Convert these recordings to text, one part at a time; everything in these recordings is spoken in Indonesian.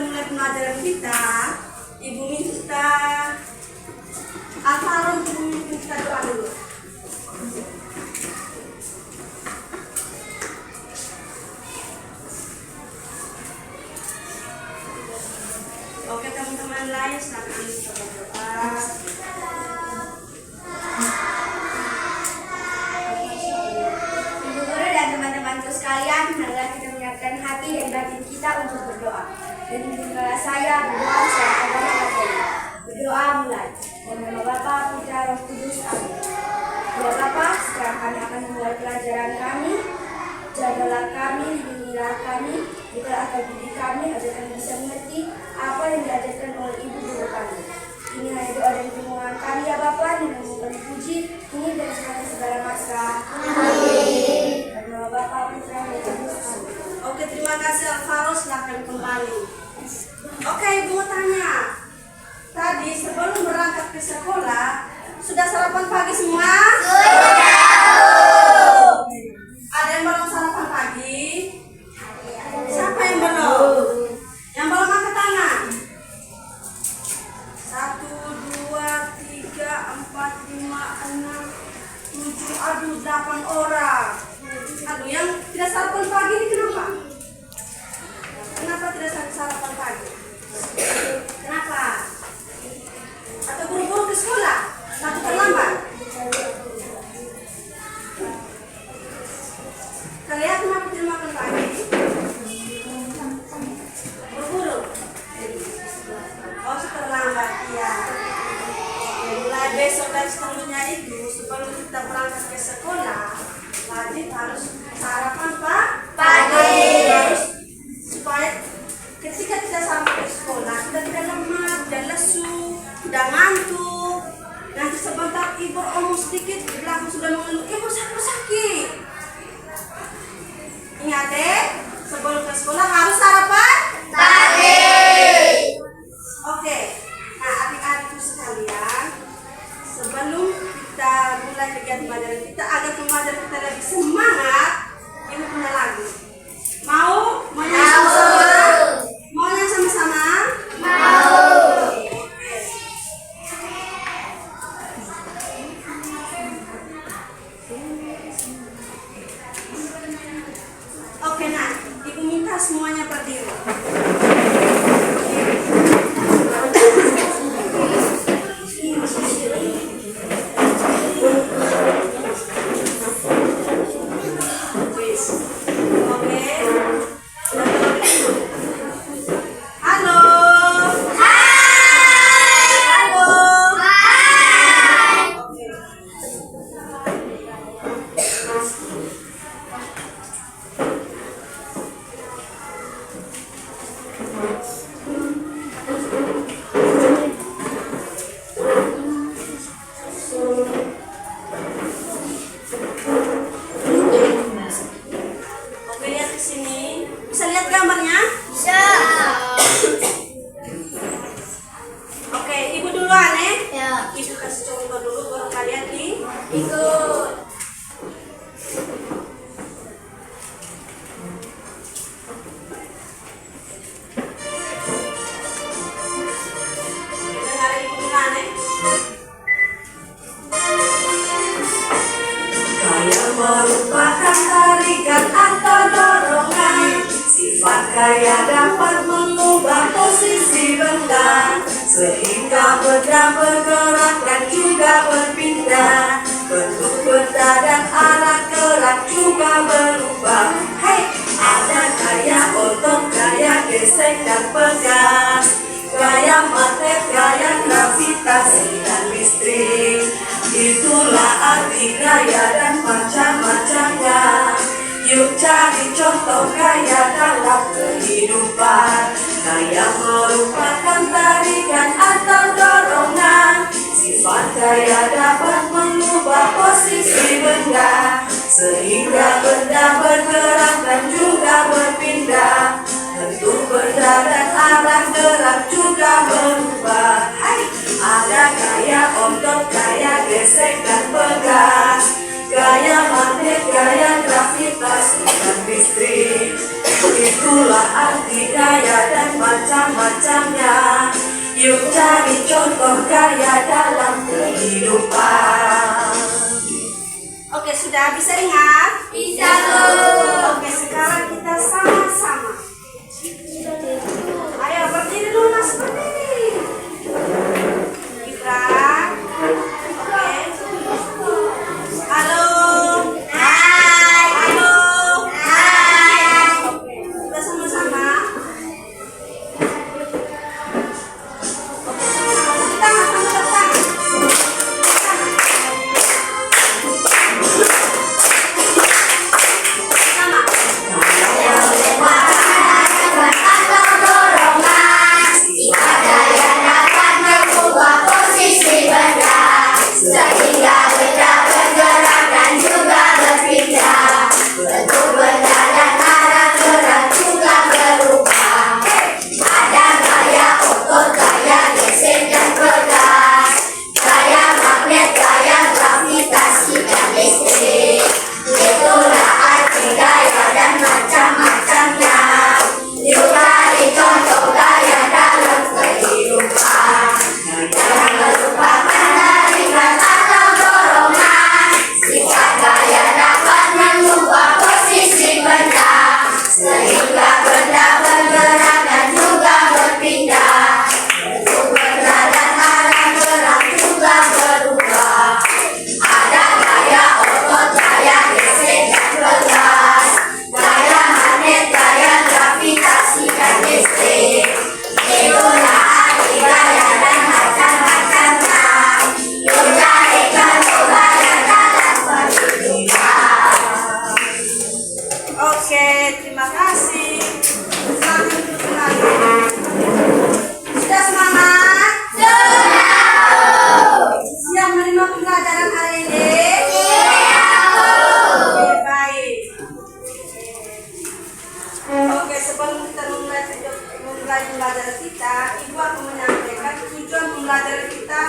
mulai pelajaran kita, Ibu minta Alvaro untuk memimpin kita doa dulu. Oke teman-teman lain, silakan kita berdoa. Ibu guru dan teman-temanku sekalian, marilah kita menyiapkan hati dan batin kita untuk berdoa. Dan izinkanlah saya berdoa secara agama Katolik. Berdoa mulai. Dalam nama Bapa, Putra, Roh Kudus. Amin. Ya Bapa, sekarang kami akan memulai pelajaran kami. Jagalah kami, lindungilah kami, bukalah akal budi kami agar kami bisa mengerti apa yang diajarkan oleh Ibu guru kami. Ini hanya doa dan permohonan kami ya Bapa, dan memohon puji ini dan segala masa. Amin. Dalam nama Bapa, Putra, Roh Kudus. Amin. Oke, terima kasih Alvaro, silakan kembali. Oke, Ibu mau tanya. Tadi sebelum berangkat ke sekolah, sudah sarapan pagi semua? Ada yang belum sarapan pagi? Siapa yang belum? Yang belum angkat tangan? 1, 2, 3, 4, 5, 6, 7, aduh 8 orang. Aduh, yang tidak sarapan pagi ini kenapa? Kenapa tidak sarapan pagi? Kenapa? Atau buru-buru ke sekolah? Takut terlambat? Kalian kenapa tidak makan pagi? Buru-buru? Oh, terlambat, ya. Mulai besok dan seterusnya itu, sebelum kita berangkat ke sekolah, wajib harus sarapan pagi. Harus supaya ketika kita sampai ke sekolah, kita tidak lemah, tidak lesu, tidak ngantuk. Nanti sebentar ibu omong sedikit, di belakang sudah mengeluh, ibu sakit. Ingat sebelum ke sekolah harus sarapan pagi. Oke, nah adik-adikku sekalian, sebelum kita mulai kegiatan pelajaran kita, agar pembelajaran kita lebih semangat, ibu punya lagu. Mau nyanyi sama-sama? Mau nyanyi sama-sama? Mau. Oke, nah, ibu minta semuanya berdiri. Merupakan tarikan atau dorongan, sifat gaya dapat mengubah posisi benda, sehingga benda bergerak dan juga berpindah. Bentuk benda dan arah gerak juga berubah. Hey, ada gaya otot, gaya gesek dan pegang, gaya magnet, gaya gravitasi dan listrik. Itulah arti gaya dan macam-macamnya. Yuk cari contoh gaya dalam kehidupan. Gaya merupakan tarikan atau dorongan, sifat gaya dapat mengubah posisi benda, sehingga benda bergerak dan juga berpindah. Itulah arti gaya dan macam-macamnya. Yuk cari contoh gaya dalam kehidupan. Oke, sudah bisa ingat? Bisa, Bu. Oke, sekarang kita sama-sama. Ayo berdiri dulu, Mas, berdiri. Gibran. Oke. Halo. Hai. Halo. Hai. Oke, kita sama-sama. Oke, sama-sama. Tepuk tangan, sama tepuk tangan. Sama. Sehingga benda bergerak dan juga berpindah. Bentuk benda dan arah gerak juga berubah. Ada gaya otot, gaya gesek dan pegas, gaya magnet, gaya gravitasi dan listrik. Itulah arti gaya dan macam-macamnya. Yuk cari contoh gaya dalam kehidupan. Jangan melupakan tarikan atau dorongan. Sifat gaya dapat mengubah posisi benda, sehingga benda bergerak dan juga berpindah. Bentuk benda dan arah gerak juga berubah. Ada gaya otot, gaya gesek dan pegas, gaya magnet, gaya gravitasi dan listrik. Itulah arti gaya dan macam-macamnya. Yuk cari contoh gaya dalam kehidupan. Oke, terima kasih. Selamat duduk kembali. Sudah semangat? Siap menerima pembelajaran hari ini? Oke, baik. Oke, sebelum kita memulai pembelajaran kita, Ibu akan menyampaikan tujuan pembelajaran kita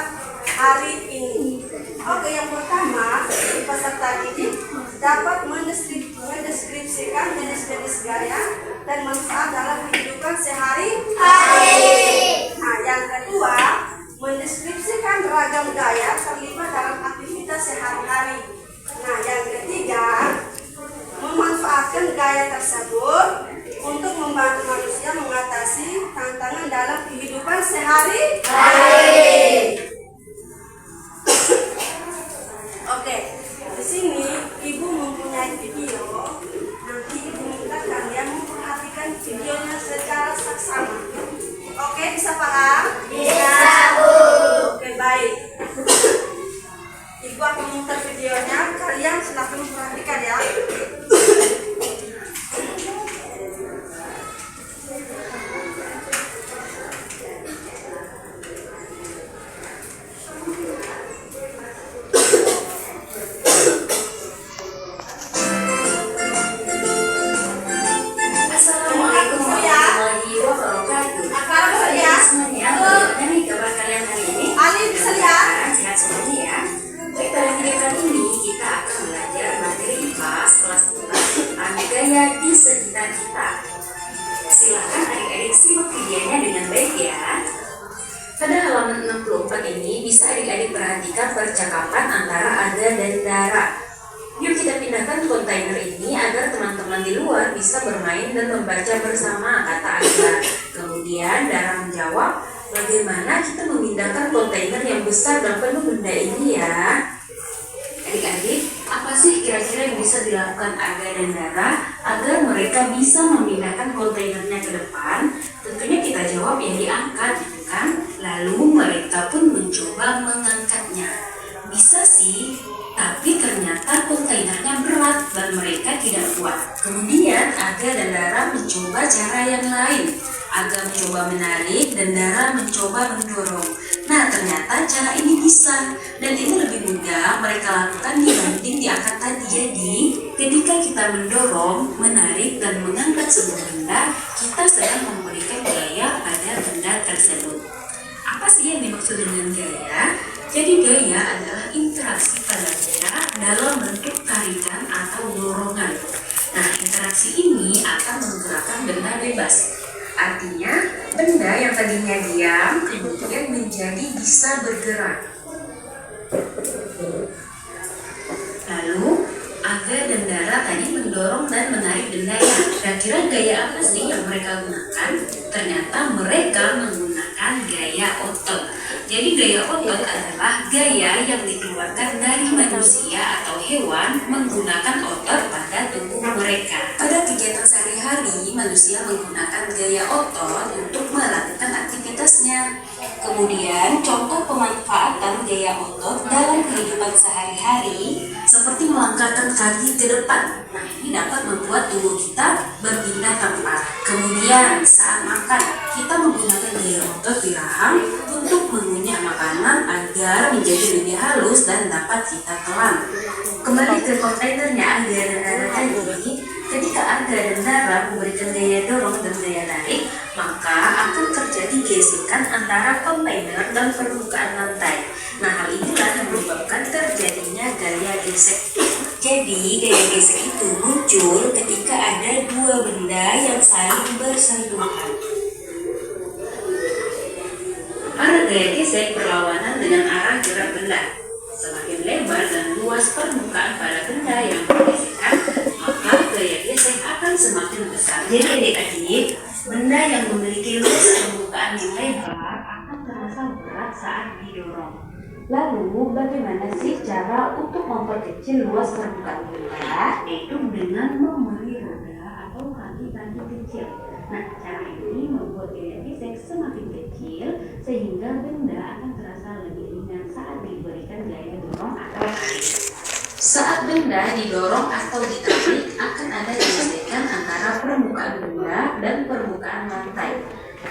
hari ini. Oke, yang pertama, peserta didik dapat mendeskripsikan jenis-jenis gaya dan manfaat dalam kehidupan sehari-hari. Nah, yang kedua, mendeskripsikan beragam gaya terlibat dalam aktivitas sehari-hari. Nah, yang ketiga, memanfaatkan gaya tersebut untuk membantu manusia mengatasi tantangan dalam kehidupan sehari-hari. Oke, di sini Ibu mempunyai video. Nanti Ibu minta kalian memperhatikan videonya secara saksama. Oke, bisa paham? Bisa, Bu. Oke, baik. Ibu akan memutar videonya. Kalian silakan memperhatikan ya. Assalamualaikum warahmatullahi wabarakatuh. Assalamualaikum ya. Semuanya, bagaimana kabar kalian hari ini? Ali bisa lihat? Sehat semuanya ya. Baik, pada video kali ini kita akan belajar materi IPA kelas 4 gaya di sekitar kita. Silakan adik-adik simak videonya dengan baik ya. Pada halaman 64 ini bisa adik-adik perhatikan percakapan antara Aga dan Dara. Yuk kita pindahkan kontainer ini agar teman-teman di luar bisa bermain dan membaca bersama, kata Aga. Kemudian Dara menjawab, bagaimana kita memindahkan kontainer yang besar dan penuh benda ini ya? Adik-adik, apa sih kira-kira yang bisa dilakukan Aga dan Dara agar mereka bisa memindahkan kontainernya ke depan? Tentunya kita jawab yang diangkat, gitu kan? Lalu mereka pun mencoba mengangkatnya. Bisa sih, tapi ternyata kontainernya berat dan mereka tidak kuat. Kemudian Aga dan Dara mencoba cara yang lain. Aga mencoba menarik dan Dara mencoba mendorong. Nah, ternyata cara ini bisa dan ini lebih mudah mereka lakukan dibanding diangkat tadi. Jadi, ketika kita mendorong, menarik dan mengangkat sebuah benda, kita sedang memberikan gaya pada benda tersebut. Apa sih yang dimaksud dengan gaya? Jadi gaya adalah interaksi pada benda dalam bentuk tarikan atau dorongan. Nah, interaksi ini akan menggerakkan benda bebas. Artinya, benda yang tadinya diam kemudian menjadi bisa bergerak. Lalu, Aga dan Dara tadi mendorong dan menarik bendanya. Kira-kira gaya apa sih yang mereka gunakan? Ternyata mereka menggunakan gaya otot. Jadi gaya otot adalah gaya yang dikeluarkan dari manusia atau hewan menggunakan otot pada tubuh mereka. Pada kegiatan sehari-hari, manusia menggunakan gaya otot untuk melakukan aktivitasnya. Kemudian, contoh pemanfaatan gaya otot dalam kehidupan sehari-hari seperti melangkahkan kaki ke depan. Nah, ini dapat membuat tubuh kita berpindah tempat. Kemudian, saat makan, kita menggunakan gaya otot di rahang untuk mengunyah makanan agar menjadi lebih halus dan dapat kita telan. Kembali ke kontainernya Aga dan Dara tadi, ketika Aga dan Dara memberikan gaya dorong dan gaya tarik, maka akan terjadi gesekan antara kontainer dan permukaan lantai. Nah, hal inilah yang menyebabkan terjadinya gaya gesek. Jadi, gaya gesek itu muncul ketika ada dua benda yang saling bersentuhan. Arah gaya gesek berlawanan dengan arah gerak benda. Semakin lebar dan luas permukaan pada benda yang bergesekan, maka gaya gesek akan semakin besar. Jadi adik-adik, benda yang memiliki luas permukaan yang lebar akan terasa berat saat didorong. Lalu, bagaimana sih cara untuk memperkecil luas permukaan benda? Yaitu dengan memberi roda atau kaki-kaki kecil. Nah, cara ini membuat gaya gesek semakin kecil sehingga benda akan terasa lebih ringan saat diberikan gaya dorong atau tarik. Saat benda didorong atau ditarik, akan ada gesekan antara permukaan benda dan permukaan lantai.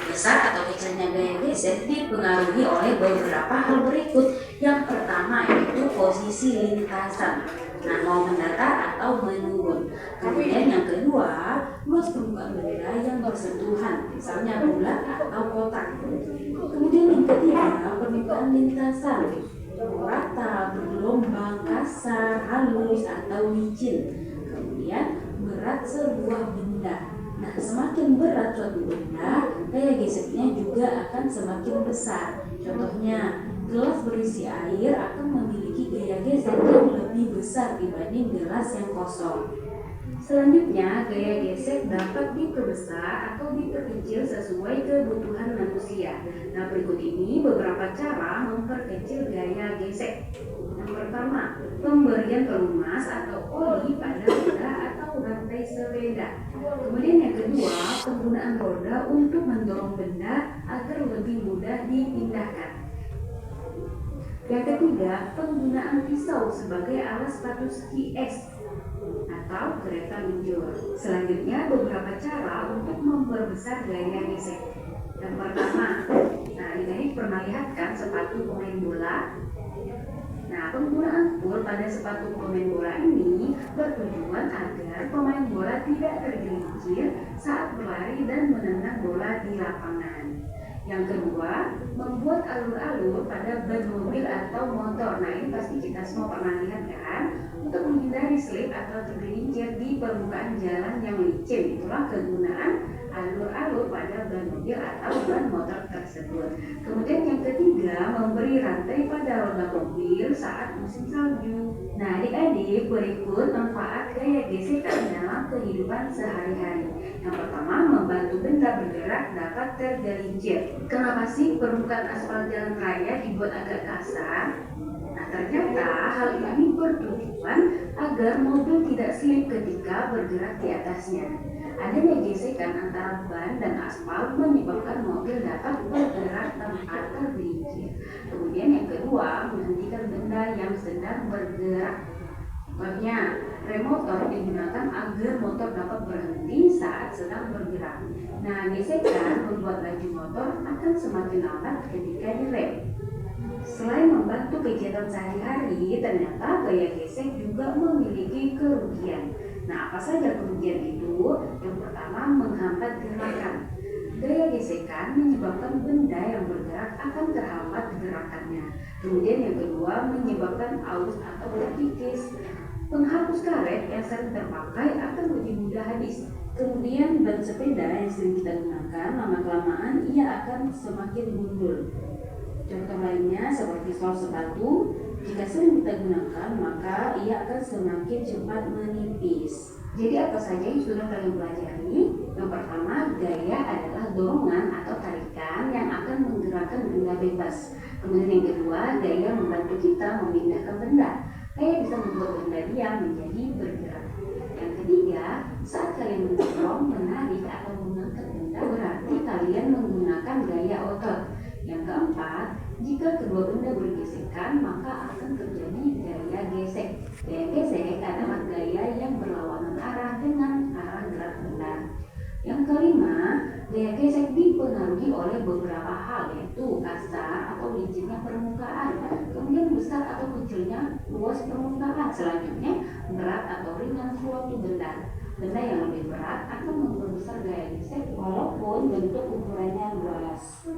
Besar atau kecilnya gaya gesek dipengaruhi oleh beberapa hal berikut. Yang pertama yaitu posisi lintasan. Nah, mau mendatar atau menurun. Kemudian yang kedua, luas permukaan benda yang bersentuhan, misalnya bulat atau kotak. Kemudian yang ketiga, permukaan lintasan. Rata, bergelombang, kasar, halus, atau licin. Kemudian berat sebuah benda. Nah, semakin berat suatu benda, gaya geseknya juga akan semakin besar. Contohnya, gelas berisi air akan memiliki gaya gesek yang lebih besar dibanding gelas yang kosong. Selanjutnya, gaya gesek dapat diperbesar atau diperkecil sesuai kebutuhan manusia. Nah, berikut ini beberapa cara memperkecil gaya gesek. Yang pertama, pemberian pelumas atau oli pada roda atau rantai sepeda. Kemudian yang kedua, penggunaan roda untuk mendorong benda agar lebih mudah dipindahkan. Yang ketiga, penggunaan pisau sebagai alat sepatu ski es atau kereta luncur. Selanjutnya, beberapa cara untuk memperbesar gaya gesek. Yang pertama, nah ini pernah lihatkan sepatu pemain bola. Nah, penggunaan pul pada sepatu pemain bola ini bertujuan agar pemain bola tidak tergelincir saat berlari dan menendang bola di lapangan. Yang kedua, membuat alur-alur pada ban mobil atau motor. Nah, ini pasti kita semua pernah lihat kan? Untuk menghindari slip atau tergelincir di permukaan jalan yang licin. Itulah kegunaan alur-alur pada ban mobil atau ban motor tersebut. Kemudian yang ketiga, memberi rantai pada roda mobil saat musim salju. Nah, adik-adik, berikut manfaat gaya gesekan dalam kehidupan sehari-hari. Yang pertama, membantu benda bergerak dapat tergelincir. Kenapa sih permukaan aspal jalan raya dibuat agak kasar? Nah, ternyata hal ini bertujuan agar mobil tidak slip ketika bergerak di atasnya. Adanya gesekan antara ban dan aspal menyebabkan mobil dapat bergerak tanpa tergelincir. Kemudian yang kedua, menghentikan benda yang sedang bergerak. Contohnya, rem motor digunakan agar motor dapat berhenti saat sedang bergerak. Nah, gesekan membuat laju motor akan semakin lambat ketika direm. Selain membantu kegiatan sehari-hari, ternyata gaya gesek juga memiliki kerugian. Nah, apa saja kerugian itu? Yang pertama, menghambat gerakan. Gaya gesekan menyebabkan benda yang bergerak akan terhambat gerakannya. Kemudian yang kedua, menyebabkan aus atau terkikis. Penghapus karet yang sering terpakai akan lebih mudah habis. Kemudian ban sepeda yang sering kita gunakan lama-kelamaan ia akan semakin gundul. Contoh lainnya seperti sol sepatu, jika sering kita gunakan maka ia akan semakin cepat menipis. Jadi apa saja yang sudah kalian pelajari? Yang pertama, gaya adalah dorongan atau tarikan yang akan menggerakkan benda bebas. Kemudian yang kedua, gaya membantu kita memindahkan benda. Gaya bisa membuat benda diam menjadi bergerak. Yang ketiga, saat kalian mendorong, menarik atau mengangkat benda berarti kalian menggunakan gaya otot. Yang keempat, jika kedua benda bergesekan maka akan terjadi gaya gesek. Gaya gesek adalah gaya yang berlawanan arah dengan arah gerak benda. Yang kelima, gaya gesek dipengaruhi oleh beberapa hal, yaitu kasar atau licinnya permukaan, kemudian besar atau kecilnya luas permukaan, selanjutnya berat atau ringan suatu benda. Benda yang lebih berat akan memperbesar gaya gesek walaupun bentuk ukurannya luas.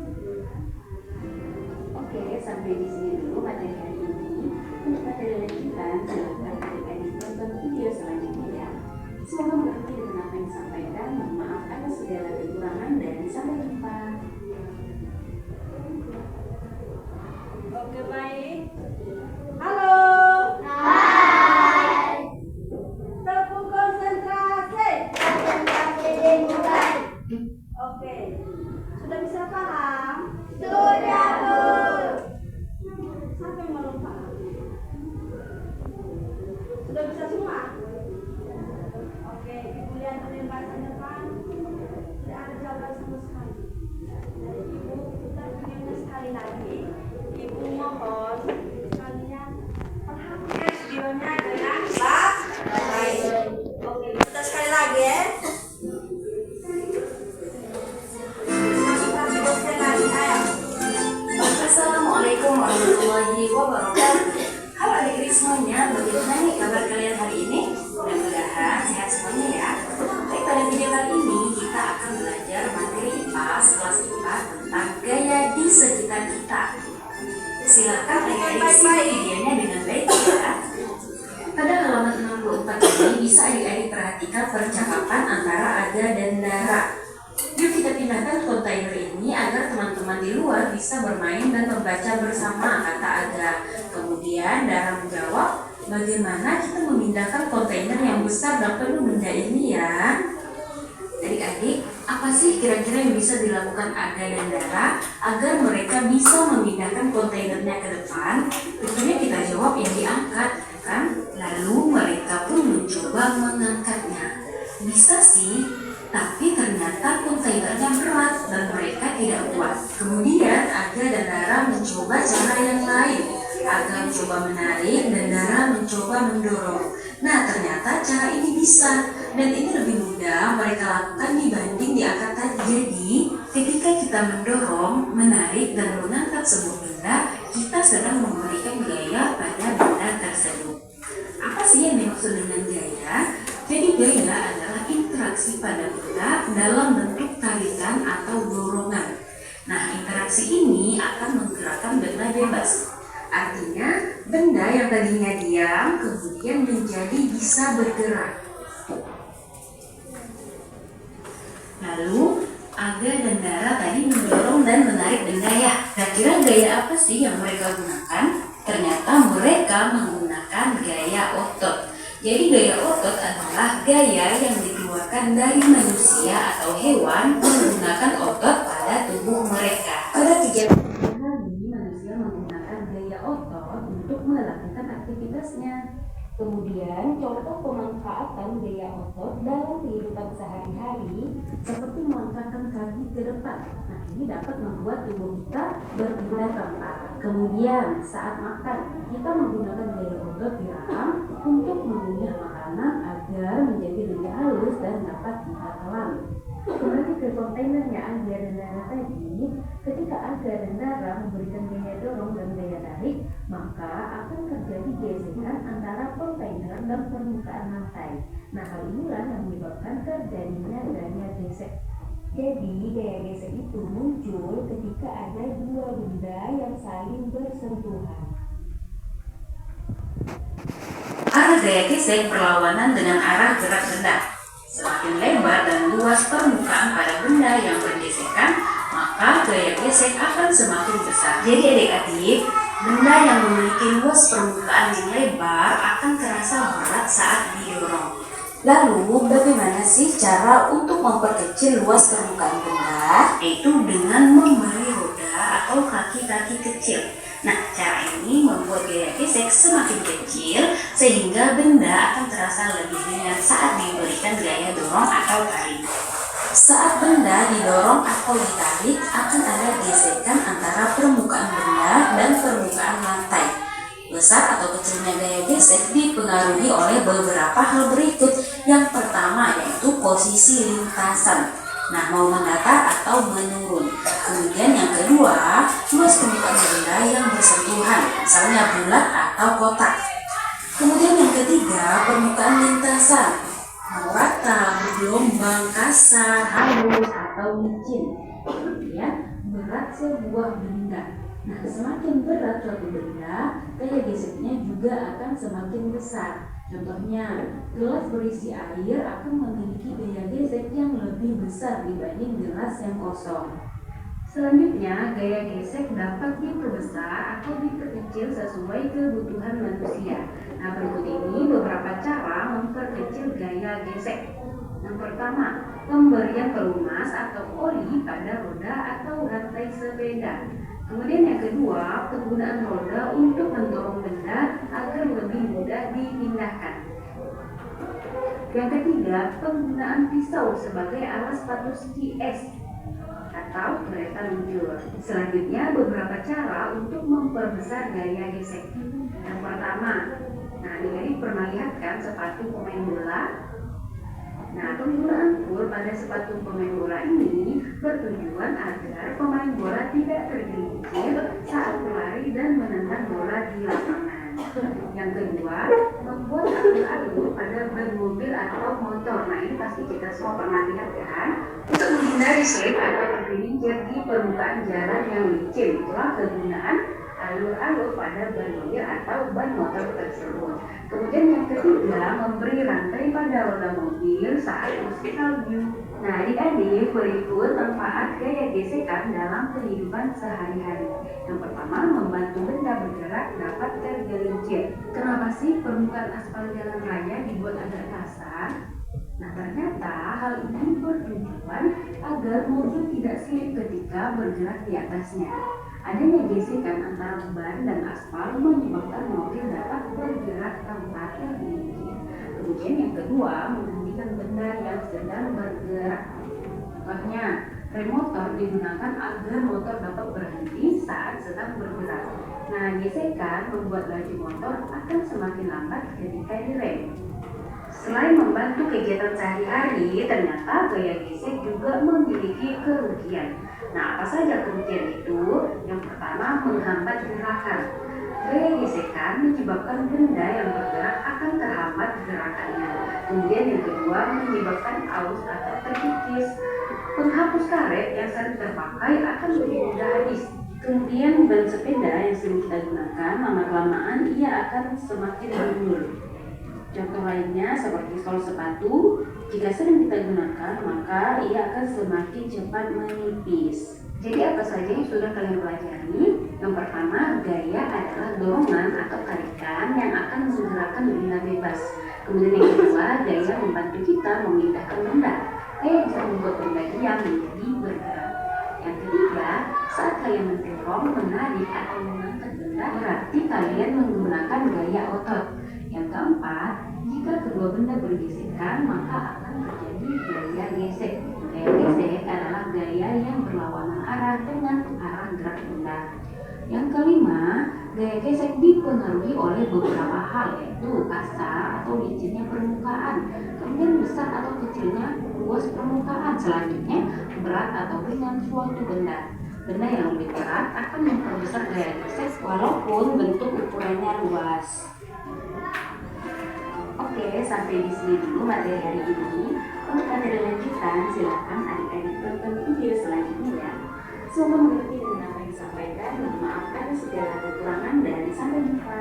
Oke, sampai di sini dulu materi hari ini. Untuk materi lanjutan, silakan adik-adik tonton video selanjutnya ya. Semoga mengerti dengan apa yang disampaikan. Mohon maaf atas segala kekurangan dan sampai jumpa. Oke, baik. Halo. Hai. Tepuk konsentrasi. Konsentrasi dimulai. Oke. Sudah bisa paham? Sudah, Bu. Siapa yang belum paham? Sudah bisa semua? Oke, Ibu lihat dari bahasan depan. Tidak ada jawaban sama sekali. Jadi Ibu putar videonya sekali lagi. Ibu mohon kalian perhatikan videonya dengan baik. Oke, putar sekali lagi ya. Masukkan dosen lagi, ayo. Assalamualaikum warahmatullahi wabarakatuh. Halo adik-adik semuanya, bagaimana nih kabar kalian hari ini? Mudah-mudahan sehat semuanya ya. Baik, pada video kali ini kita akan belajar materi IPA kelas 4 tentang gaya di sekitar kita. Silakan adik-adik simak videonya dengan baik ya. Pada halaman 64 ini bisa adik-adik perhatikan percakapan antara Aga dan Dara. Yuk kita pindahkan kontainer ini agar teman-teman di luar bisa bermain dan membaca bersama, kata Aga. Kemudian Dara menjawab, bagaimana kita memindahkan kontainer yang besar dan penuh benda ini ya? Adik-adik, apa sih kira-kira yang bisa dilakukan Aga dan Dara agar mereka bisa memindahkan kontainernya ke depan? Tentunya kita jawab yang diangkat, kan? Lalu mereka pun mencoba mengangkatnya. Bisa sih, tapi ternyata kontainernya berat dan mereka tidak kuat. Kemudian Aga dan Dara mencoba cara yang lain. Aga mencoba menarik dan Dara mencoba mendorong. Nah, ternyata cara ini bisa dan ini lebih mudah mereka lakukan dibanding diangkat tadi. Jadi, ketika kita mendorong, menarik dan mengangkat sebuah benda, kita sedang memberikan gaya pada benda tersebut. Apa sih yang dimaksud dengan gaya? Jadi gaya adalah interaksi pada benda dalam bentuk tarikan atau dorongan. Nah, interaksi ini akan menggerakkan benda bebas. Artinya, benda yang tadinya diam kemudian menjadi bisa bergerak. Lalu, Aga dan Dara tadi mendorong dan menarik benda ya. Kira-kira gaya apa sih yang mereka gunakan? Ternyata mereka menggunakan gaya otot. Jadi gaya otot adalah gaya yang dikeluarkan dari manusia atau hewan menggunakan otot pada tubuh mereka. Pada kegiatan sehari-hari, manusia menggunakan gaya otot untuk melakukan aktivitasnya. Kemudian, contoh pemanfaatan gaya otot dalam kehidupan sehari-hari seperti melangkahkan kaki ke depan. Nah, ini dapat membuat tubuh kita berpindah tempat. Kemudian, saat makan, kita menggunakan gaya otot di rahang untuk mengunyah makanan agar menjadi lebih halus dan dapat kita telan. Kembali ke kontainernya Aga dan Dara tadi, ketika Aga dan Dara memberikan gaya dorong dan gaya tarik, maka akan terjadi gesekan antara kontainer dan permukaan lantai. Nah, hal inilah yang menyebabkan terjadinya gaya gesek. Jadi, gaya gesek itu muncul ketika ada dua benda yang saling bersentuhan. Arah gaya gesek berlawanan dengan arah gerak benda. Semakin lebar dan luas permukaan pada benda yang bergesekan, maka gaya gesek akan semakin besar. Jadi adik-adik, benda yang memiliki luas permukaan yang lebar akan terasa berat saat didorong. Lalu, bagaimana sih cara untuk memperkecil luas permukaan benda? Yaitu dengan memberi roda atau kaki-kaki kecil. Nah, cara ini membuat gaya gesek semakin kecil sehingga benda akan terasa lebih ringan saat diberikan gaya dorong atau tarik. Saat benda didorong atau ditarik, akan ada gesekan antara permukaan benda dan permukaan lantai. Besar atau kecilnya gaya gesek dipengaruhi oleh beberapa hal berikut. Yang pertama yaitu posisi lintasan. Nah, mau mendatar atau menurun. Kemudian yang kedua, luas permukaan benda yang bersentuhan, misalnya bulat atau kotak. Kemudian yang ketiga, permukaan lintasan. Mau rata, bergelombang, kasar, halus, atau licin. Kemudian berat sebuah benda. Nah, semakin berat suatu benda, gaya geseknya juga akan semakin besar. Contohnya, gelas berisi air akan memiliki gaya gesek yang lebih besar dibanding gelas yang kosong. Selanjutnya, gaya gesek dapat diperbesar atau diperkecil sesuai kebutuhan manusia. Nah, berikut ini beberapa cara memperkecil gaya gesek. Yang pertama, pemberian pelumas atau oli pada roda atau rantai sepeda. Kemudian yang kedua, penggunaan roda untuk mendorong benda agar lebih mudah dipindahkan. Yang ketiga, penggunaan pisau sebagai alat sepatu ski es atau kereta luncur. Selanjutnya, beberapa cara untuk memperbesar gaya gesek. Yang pertama, ini diperlihatkan sepatu pemain bola. Nah, penggunaan pul pada sepatu pemain bola ini bertujuan agar pemain bola tidak tergelincir saat berlari dan menendang bola di lapangan. Yang kedua, membuat alur-alur pada ban mobil atau motor. Nah, ini pasti kita semua pernah lihat kan? Untuk menghindari slip atau tergelincir di permukaan jalan yang licin, itulah kegunaan alur-alur pada ban mobil atau ban motor tersebut. Kemudian yang ketiga, memberi rantai pada roda mobil saat musim salju. Nah, adik-adik, berikut manfaat gaya gesekan dalam kehidupan sehari-hari. Yang pertama, membantu benda bergerak dapat tergelincir. Kenapa sih permukaan aspal jalan raya dibuat agak kasar? Nah, ternyata hal ini bertujuan agar mobil tidak slip ketika bergerak di atasnya. Adanya gesekan antara ban dan aspal menyebabkan mobil dapat bergerak tanpa tergelincir. Kemudian yang kedua, menghentikan benda yang sedang bergerak. Contohnya, rem motor digunakan agar motor dapat berhenti saat sedang bergerak. Nah, gesekan membuat laju motor akan semakin lambat ketika direm. Selain membantu kegiatan sehari-hari, ternyata gaya gesek juga memiliki kerugian. Nah, apa saja kerugian itu? Yang pertama, menghambat gerakan. Gaya gesekan menyebabkan benda yang bergerak akan terhambat gerakannya. Kemudian yang kedua, menyebabkan aus atau terkikis. Penghapus karet yang sering terpakai akan lebih mudah habis. Kemudian ban sepeda yang sering kita gunakan, lama-kelamaan ia akan semakin gundul. Contoh lainnya seperti sol sepatu, jika sering kita gunakan maka ia akan semakin cepat menipis. Jadi apa saja yang sudah kalian pelajari? Yang pertama, gaya adalah dorongan atau tarikan yang akan menggerakkan benda bebas. Kemudian yang kedua, gaya membantu kita memindahkan benda. Gaya bisa membuat benda diam menjadi bergerak. Yang ketiga, saat kalian mendorong, menarik atau mengangkat benda, berarti kalian menggunakan gaya otot. Yang keempat, jika kedua benda bergesekan, maka akan terjadi gaya gesek. Gaya gesek adalah gaya yang berlawanan arah dengan arah gerak benda. Yang kelima, gaya gesek dipengaruhi oleh beberapa hal, yaitu kasar atau licinnya permukaan, kemudian besar atau kecilnya luas permukaan, selanjutnya berat atau ringan suatu benda. Benda yang lebih berat akan memperbesar gaya gesek walaupun bentuk ukurannya luas. Oke, sampai di sini dulu materi hari ini. Untuk materi lanjutan, silakan adik-adik tonton video selanjutnya ya. Semoga mengerti dengan apa yang disampaikan, memaafkan segala kekurangan dan sampai jumpa.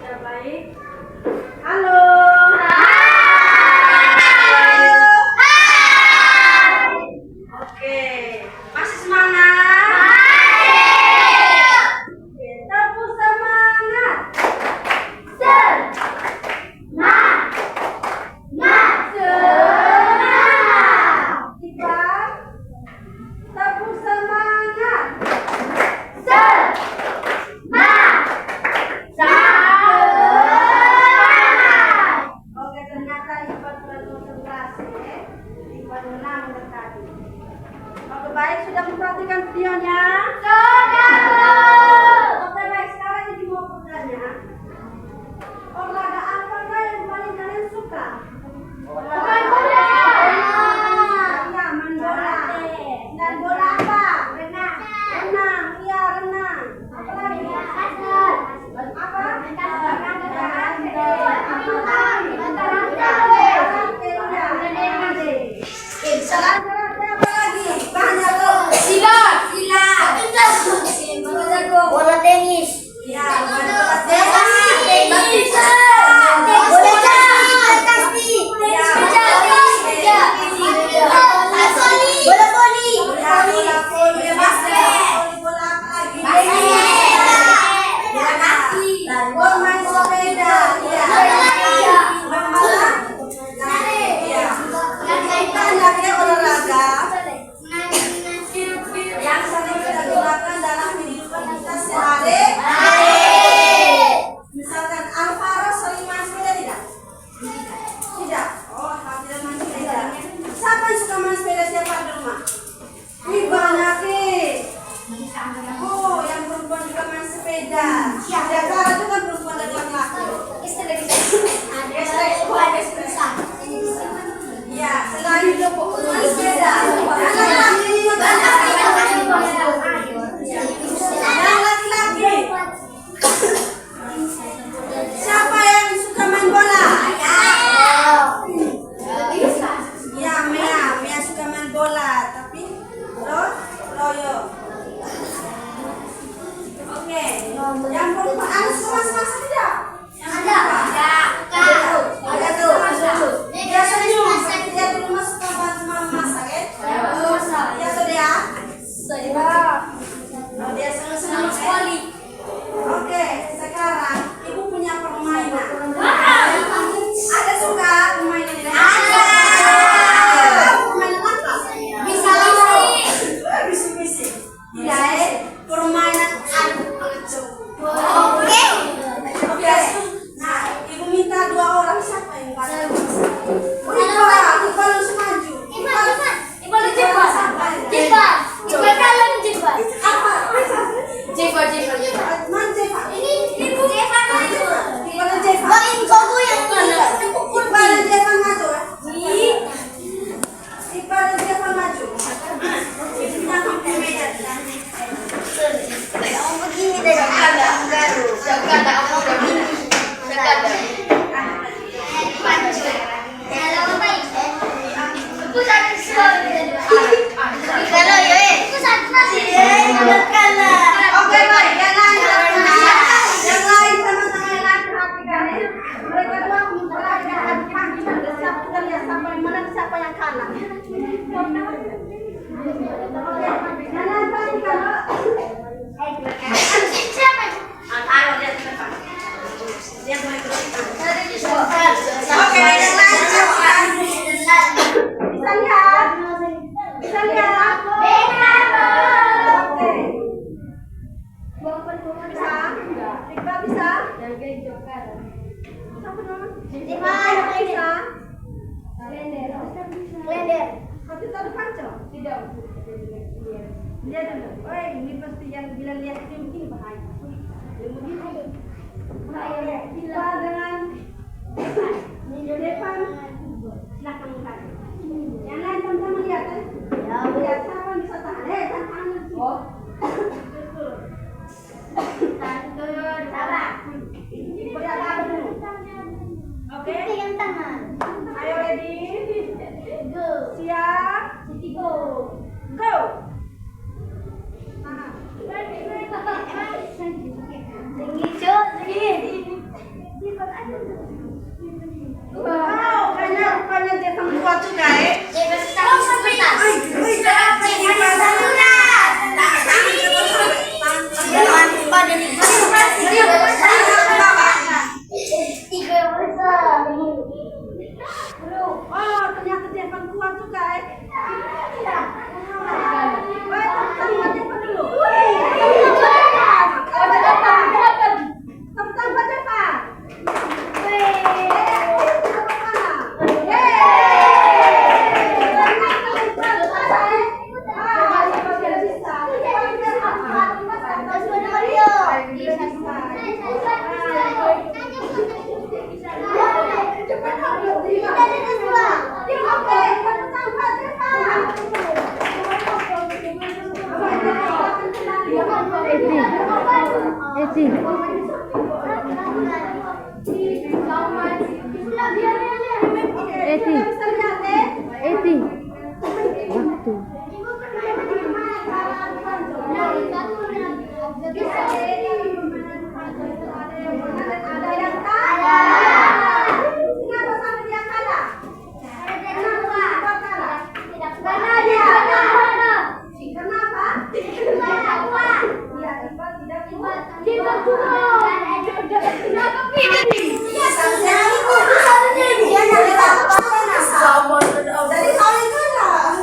Sudah baik. Halo. Oke, masih semangat? Oke, tepuk semangat. Kita tepuk semangat. Oke, ternyata Ipan sudah konsentrasi. Ipan menang dari tadi. Oke, baik, sudah memperhatikan videonya? Oke, baik, sekarang ini mau bertanya. Olahraga apa yang paling kalian suka? Olahraga. Iya, main bola. Dan bola apa? Renang. Iya, renang. Apa lagi? Apa? Silat apa lagi? Banyak loh. Bola tenis. Iya, main bola tenis. Bola voli. Iya, bola voli, basket. Bola apa lagi? Dan gol main sepeda. Iya. Bermalam. Iya. Banyak ya olahraga yang sering kita gunakan dalam kehidupan kita sehari-hari. Misalkan Alvaro sering main sepeda tidak? Tidak. Oh, tidak main sepeda. Siapa yang suka main sepeda siapa di rumah? Wih, banyak nih. Oh, yang perempuan juga main sepeda. Ya, cara itu kan perempuan dan laki-laki. Ya, selain itu main sepeda. Yang laki-laki. Siapa yang suka main bola? Ya, Mia suka main bola, tapi Royo. Oke, yang perempuan ada suka masak tidak? Ada tuh. Dia senyum. Dia di rumah suka bantu mama masak, ya? Ya sudah. Oh, dia senang sekali. Oke, sekarang ibu punya permainan. Ada suka permainan ini? Ada. Permainan apa? Bisi-bisi. Ya, permainan adu kecoh. Oke. Nah, ibu minta 2 orang, siapa yang paling masak? Ibu langsung maju. Apa? Man Jeva. Ibu dan Jeva. Ibu dan Jeva maju. Ibu dan Jeva maju. Ibu jangan ke meja. Oke, baik. Yang lain teman-teman yang lain perhatikan ya. Mereka dua memperhatikan adu panggilan. Siapa kita lihat siapa yang menang, siapa yang kalah. Oke, yang lain perhatikan. Ayo lihat ke depan. Dia boleh ke depan. Oke, yang lain perhatikan. Bisa lihat? Bisa lihat? Oke. Bisa? Iqbal bisa? Siapa nama? Bisa? Klender. Kau tahu panco? Tidak. Lihat dulu. Oh, ini pasti yang bila lihat ini mungkin bahaya. Bahaya. Kita dengan Depan. Silakan bukan. Yang lain teman-teman lihat ya. Lihat siapa yang bisa tahan. Tahan. Oh. Oke. Ayo ready. Siap. Go. Tinggi, Cuk. Tinggi. Iya, seharusnya itu. Dia nyari apa? Dari tahun itu lah.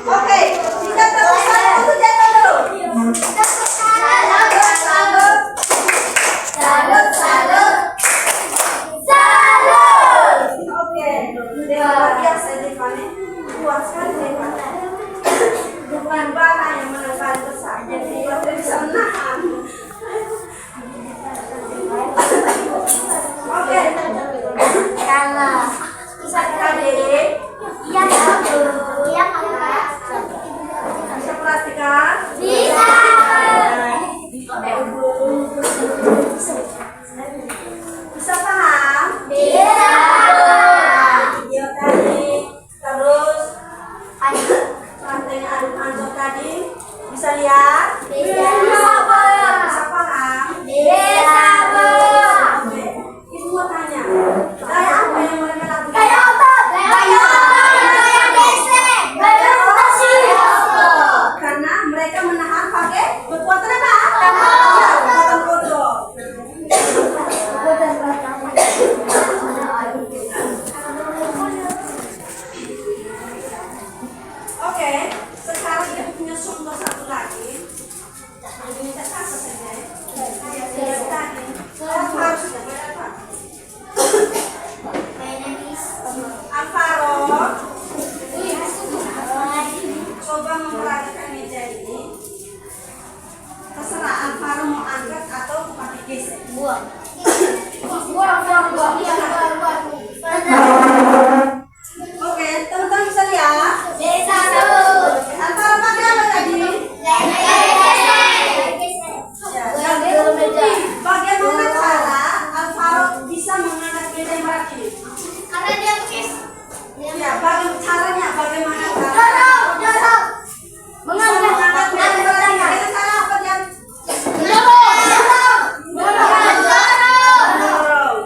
Oke, kita terus satu jatuh dulu. Oke, luar biasa Devane. Kuat sekali Devane. Bukan Bala yang menang besar, jadi dia bisa menahan. Oke. Kalau Bisa adik iya iya kakak bisa perhatikan. bisa. Bisa paham? Bisa. Video tadi, terus rantainya aduk tadi, bisa lihat? Bisa. Bisa paham? Bisa. Oke, ibu mau tanya, gaya apa yang mereka lakukan? Gaya otot. Gaya otot. Gaya gesek. Gaya rotasi. Karena mereka menahan pakai kekuatan apa? Tangan. Ya, kekuatan kontrol. Oke, sekarang kita punya sumber satu lagi. Jadi minta kata saja. Dari tadi, harus apa? Alvaro, coba memperhatikan meja ini. Terserah Alvaro mau angkat atau pakai gesek. Buang. Oke, teman-teman bisa lihat. Alvaro pakai apa tadi? Bagaimana cara Alvaro bisa mengangkat meja yang berat ini? Ya, caranya bagaimana cara? Mengangkat meja yang berat ini dengan cara apa dia? Mendorong.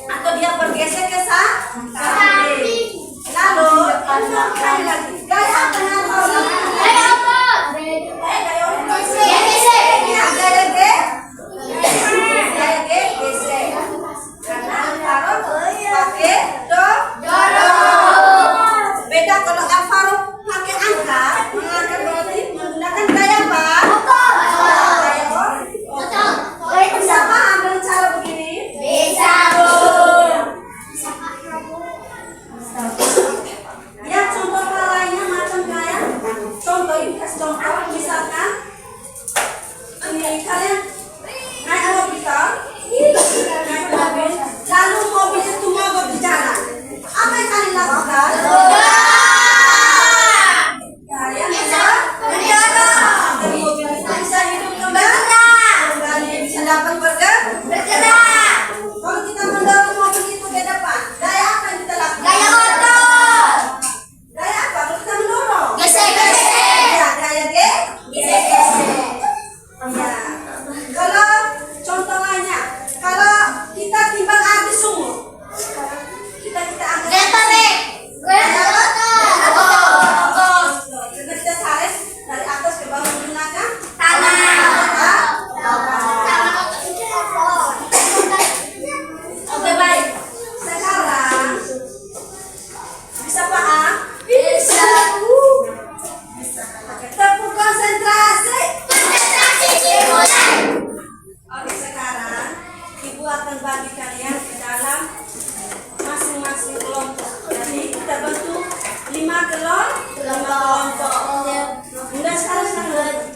Atau dia bergeser ke samping. Lalu, sekali lagi. Gaya apa yang Alvaro lakukan? Gaya apa? Ya, gaya gesek. Karena Alvaro pakai dorong. Beda kalau Alvaro pakai angkat, mengangkat berarti menggunakan gaya apa? Gaya otot. Bisa paham dengan cara begini? Ya, contoh lainnya macam gaya. Contoh ini kasih contoh, misalkan ini kalian naik mobil toh, naik mobil, lalu mobil itu mogok di jalan. Apa yang kalian lakukan? Kalian bisa berjalan. Dari mobil itu bisa hidup kembali, bisa dapat bergerak. Kalau kita mendorong mobil itu ke depan, gaya apa yang kita lakukan? Gaya apa? Kalau kita mendorong? Ya, gaya ya. Kalau contoh lainnya, kalau kita timbang air di sumur, kita angkat. Gaya otot. Kita tarik dari atas ke bawah menggunakan Oke, baik. Sekarang bisa paham? Bisa. Oke, tepuk konsentrasi. Oke, sekarang Ibu akan bagi kalian ke dalam masing-masing kelompok. Jadi kita bentuk 5 kelompok. Mudah sekali sekarang.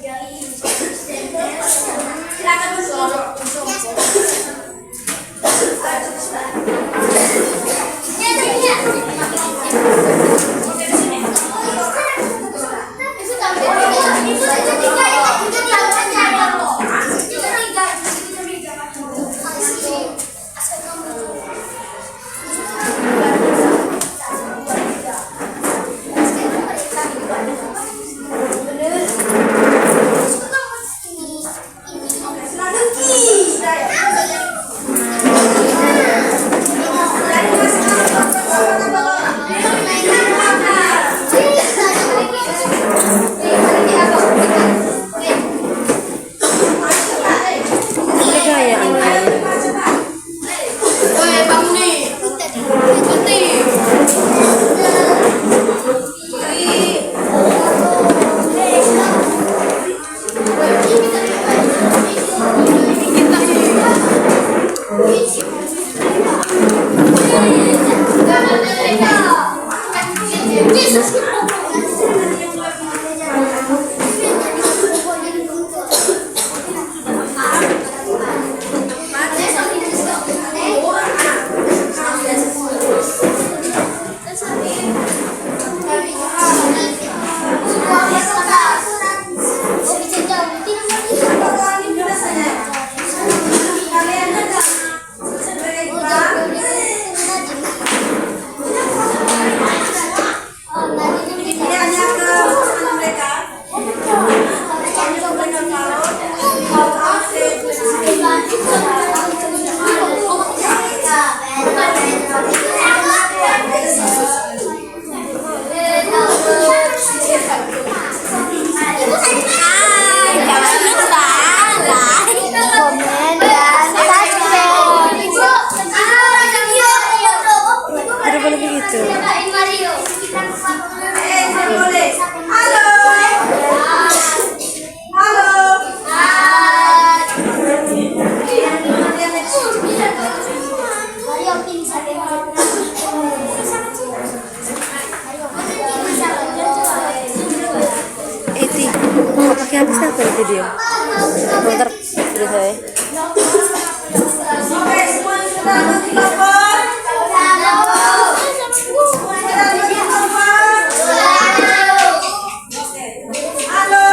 Silakan bentuk. Oke, di sini. Silakan. Pakai habis apa video? Bentar, sudah saya. Oke, semua sudah bagi lapor. Halo.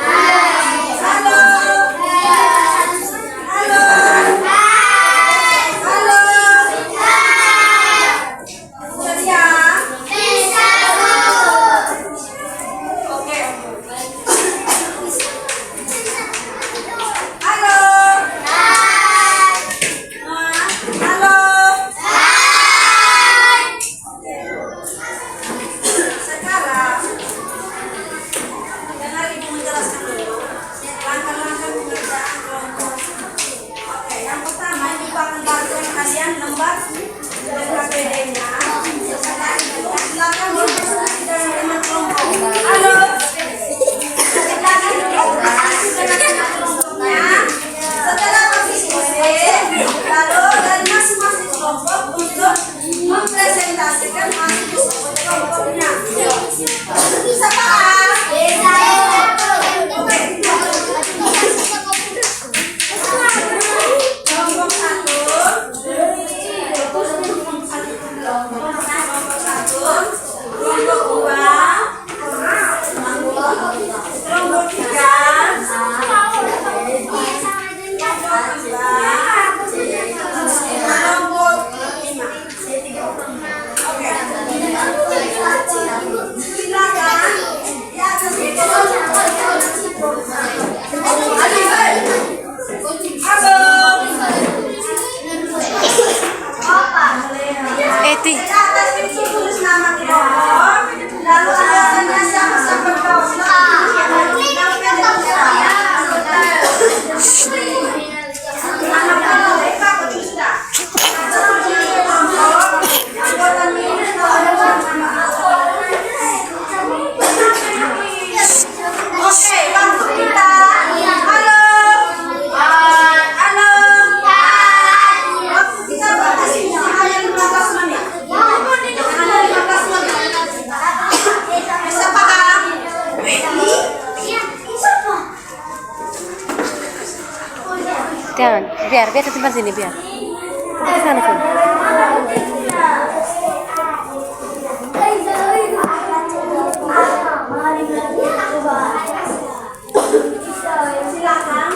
Halo. Halo. Halo. Jadi ya. Oke. Halo. Halo. Sekarang dengar ibu menjelaskan dulu langkah-langkah pengerjaan kelompok. Oke, yang pertama ibu akan bantuan kalian lembar KPD-nya. Setelah itu silakan berdiskusi dengan teman kelompok. Halo. Silakan berdiskusi dengan teman kelompoknya. Setelah berdiskusi, lalu dari masing-masing kelompok untuk mempresentasikan hasil kelompoknya. Bisa paham? Kelompok satu, kelompok dua, kelompok tiga, kelompok lima. Oke. Silakan. Ya, halo. Eti. Di atas itu tulis nama kelompok, lalu alasannya siapa kelompok. Nama kelompok mereka apa sudah? Anggota ini Oke, waktu kita. Halo. Halo. Waktu kita batasi hanya 15 menit. Hanya 15 menit. Bisa paham? Jangan, biar di tempat sini biar. Ke sana sini. Silakan.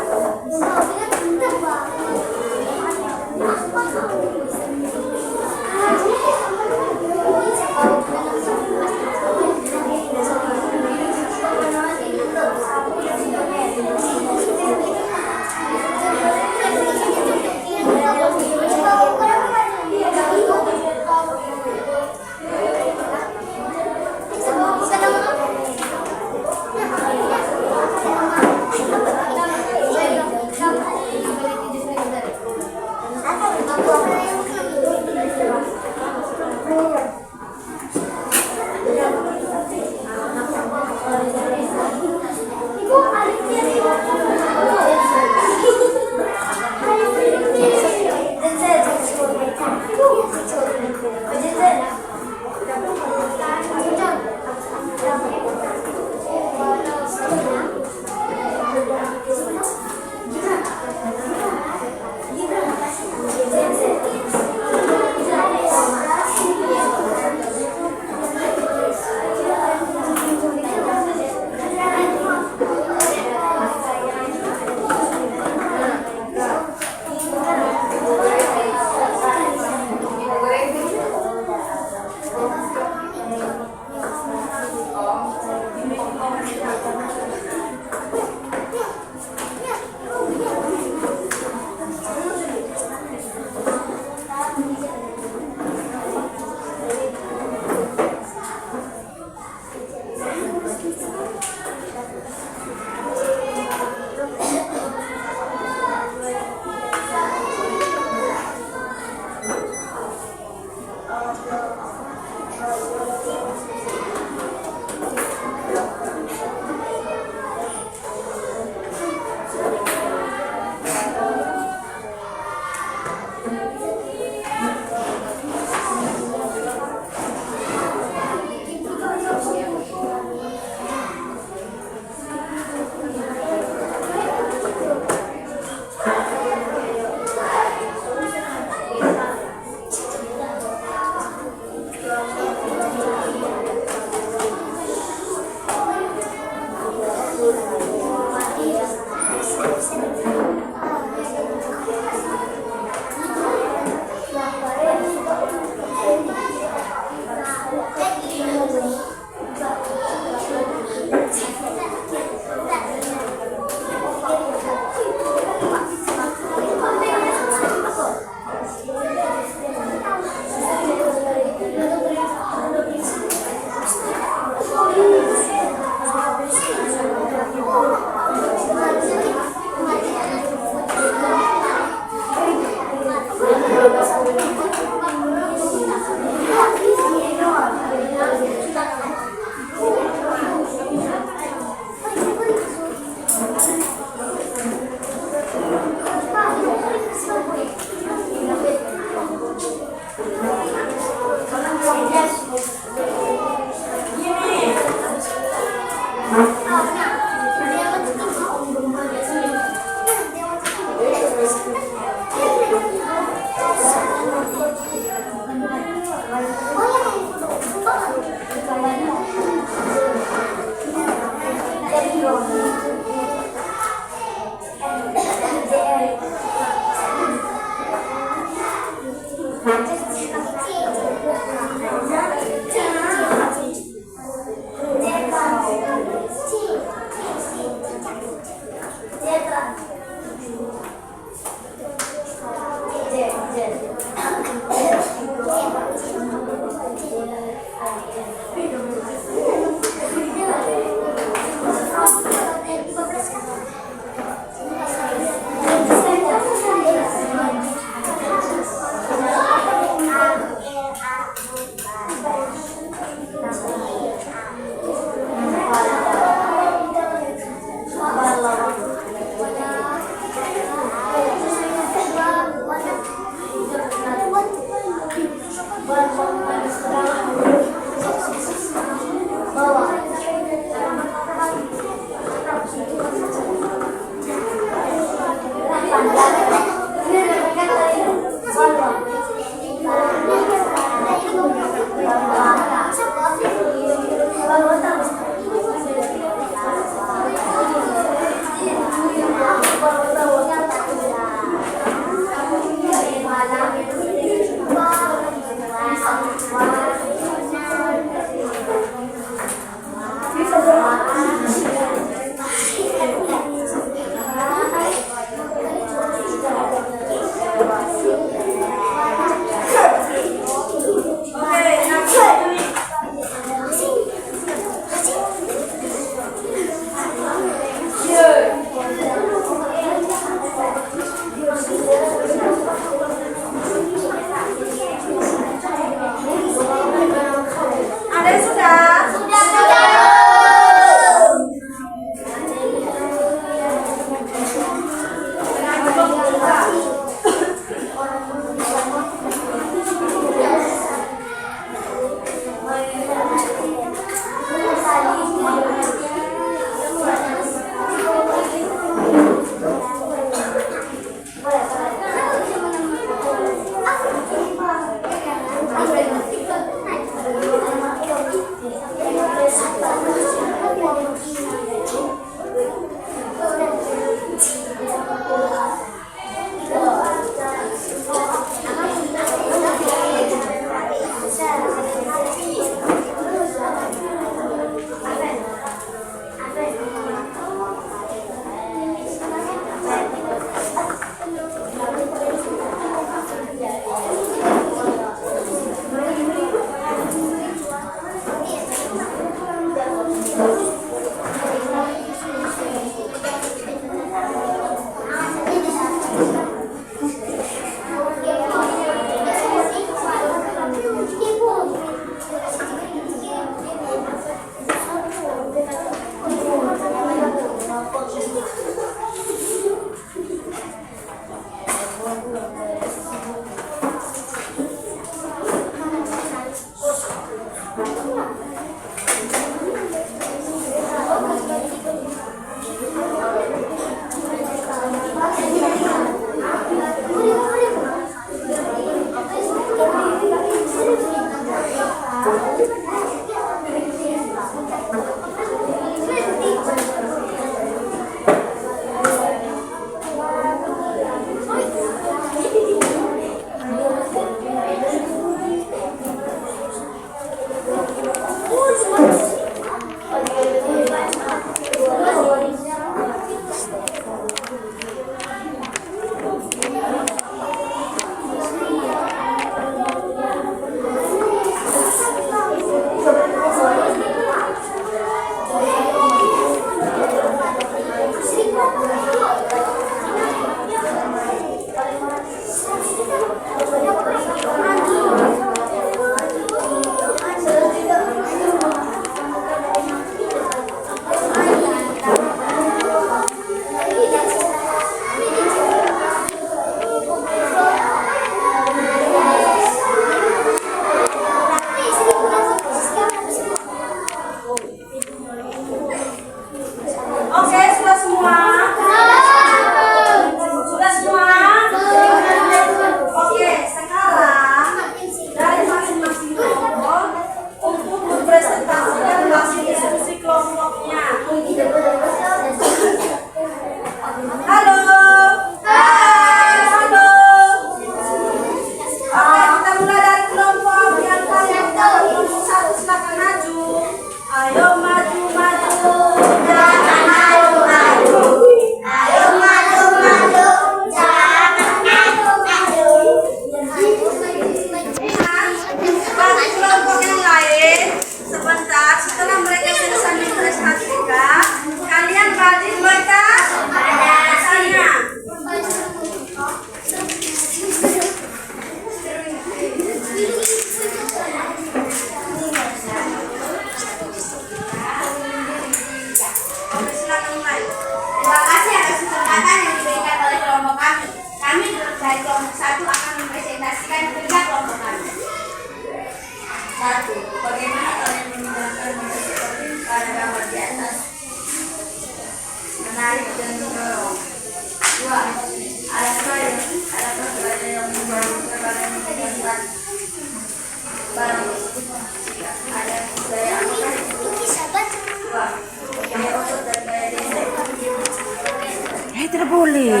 boleh.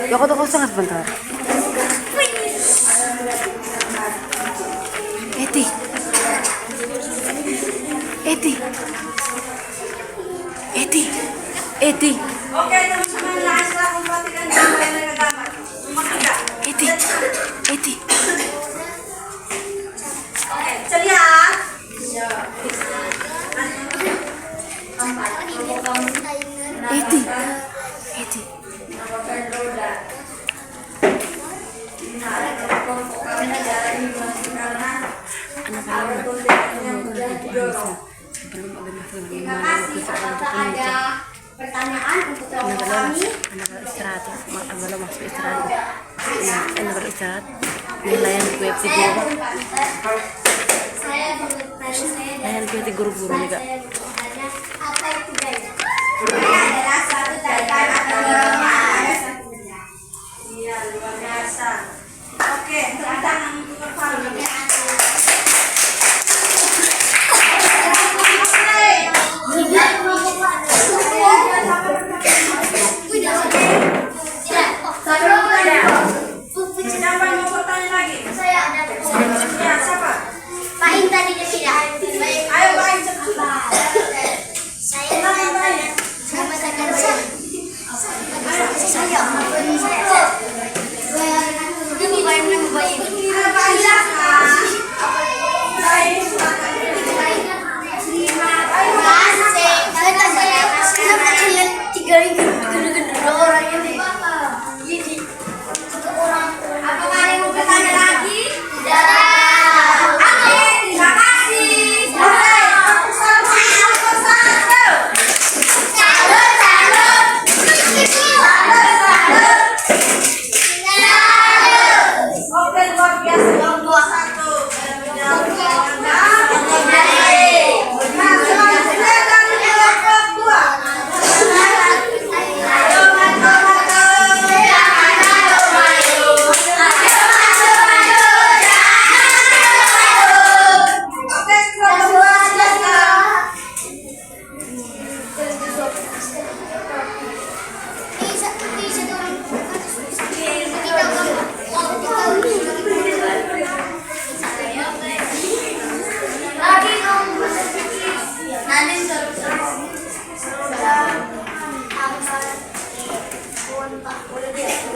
Ya kota kosong sebentar. Eti. Oke, teman-teman, silahkan perhatikan gambar yang mereka gambar. Nomor 3. Eti. Oke, lihat. Eti. Terima kasih. Apakah ada pertanyaan untuk kelompok kami? Anak istirahat ya, belum masuk istirahat. Anak beristirahat. Nilaian gue si guru. Nilaian gue si guru-guru juga. Apa itu gaya? Gaya adalah suatu tarikan atau dorongan pada suatu benda. Iya, luar biasa. Oke, tepuk tangan untuk Farmi. Siapa yang mau bertanya lagi? Saya ada Ya, siapa? Pak In tadi dia tidak. Ayo, baik cepat. Saya mengatakan saya. Ini bayi. Apakah ada yang mau bertanya lagi? Tidak. Oke, terima kasih. Oke, luar biasa. Yang 21. Nah, selanjutnya dari kelompok 2. Oke, kelompok 2 silakan.